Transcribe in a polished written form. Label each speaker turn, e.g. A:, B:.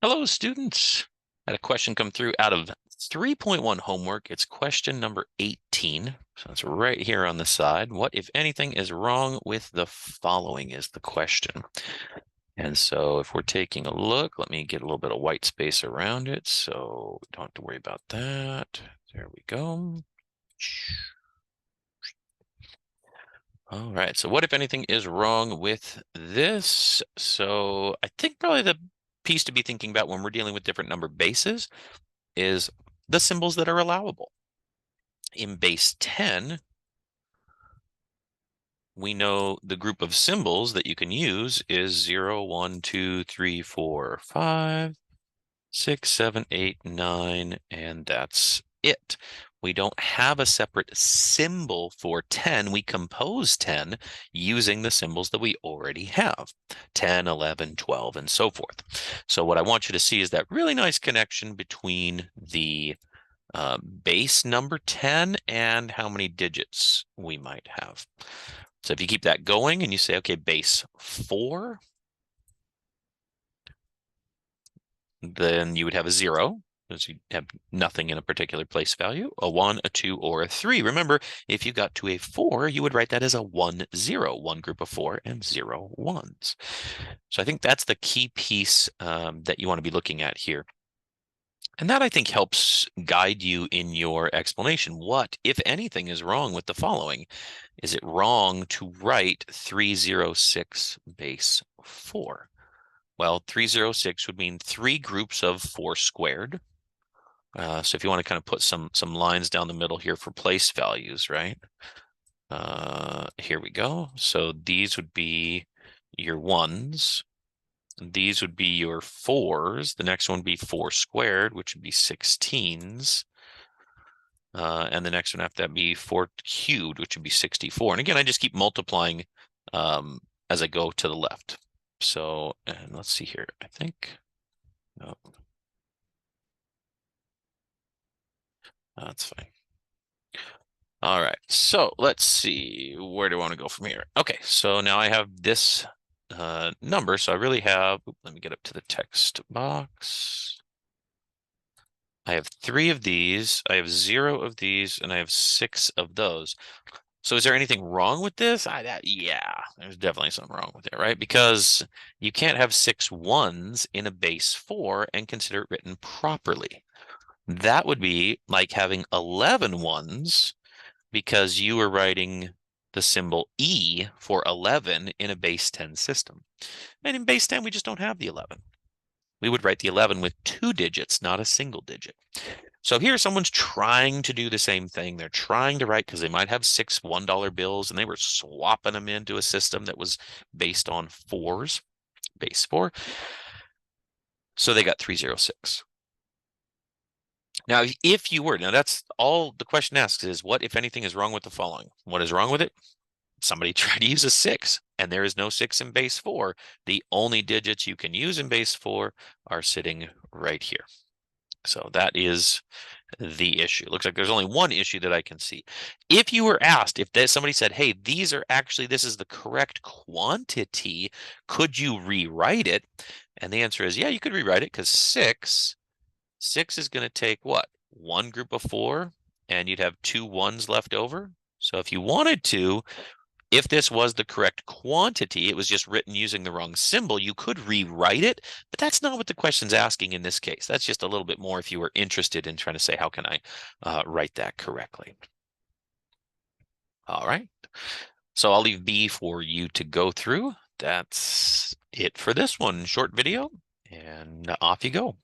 A: Hello, students. Had a question come through out of 3.1 homework. It's question number 18. So it's right here on the side. What, if anything, is wrong with the following is the question. And so if we're taking a look, let me get a little bit of white space around it so we don't have to worry about that. There we go. All right, so what, if anything, is wrong with this? So I think probably the piece to be thinking about when we're dealing with different number bases is the symbols that are allowable. In base 10, we know the group of symbols that you can use is 0, 1, 2, 3, 4, 5, 6, 7, 8, 9, and that's it. We don't have a separate symbol for 10. We compose 10 using the symbols that we already have, 10, 11, 12, and so forth. So what I want you to see is that really nice connection between the base number 10 and how many digits we might have. So if you keep that going and you say, okay, base 4, then you would have a 0, because you have nothing in a particular place value, a 1, a 2, or a 3. Remember, if you got to a 4, you would write that as a 1, 0, one group of 4 and 0 ones. So I think that's the key piece that you want to be looking at here. And that, I think, helps guide you in your explanation. What, if anything, is wrong with the following? Is it wrong to write 306 base 4? Well, 306 would mean 3 groups of 4 squared. So if you want to kind of put some lines down the middle here for place values, right? Here we go. So these would be your 1s. These would be your 4s. The next one would be 4 squared, which would be 16s. And the next one after that be 4 cubed, which would be 64. And again, I just keep multiplying as I go to the left. So, and let's see here. I think, no, that's fine. All right, so let's see. Where do I want to go from here? Okay, so now I have this number. So I really have, let me get up to the text box. I have 3 of these, I have 0 of these, and I have 6 of those. So is there anything wrong with this? Yeah, there's definitely something wrong with it, right? Because you can't have 6 1s in a base 4 and consider it written properly. That would be like having 11 1s because you were writing the symbol E for 11 in a base 10 system. And in base 10, we just don't have the 11. We would write the 11 with 2 digits, not a single digit. So here someone's trying to do the same thing. They're trying to write, because they might have 6 $1 bills and they were swapping them into a system that was based on 4s, base 4. So they got 306. Now, if you were, now that's all the question asks is, what, if anything, is wrong with the following? What is wrong with it? Somebody tried to use a 6 and there is no 6 in base 4. The only digits you can use in base 4 are sitting right here. So that is the issue. Looks like there's only one issue that I can see. If you were asked, if somebody said, hey, these are actually, this is the correct quantity, could you rewrite it? And the answer is, yeah, you could rewrite it, because 6 is going to take what? 1 group of 4, and you'd have 2 1s left over. So if you wanted to, if this was the correct quantity, it was just written using the wrong symbol, you could rewrite it, but that's not what the question's asking in this case. That's just a little bit more if you were interested in trying to say, how can I write that correctly? All right. So I'll leave B for you to go through. That's it for this one. Short video, and off you go.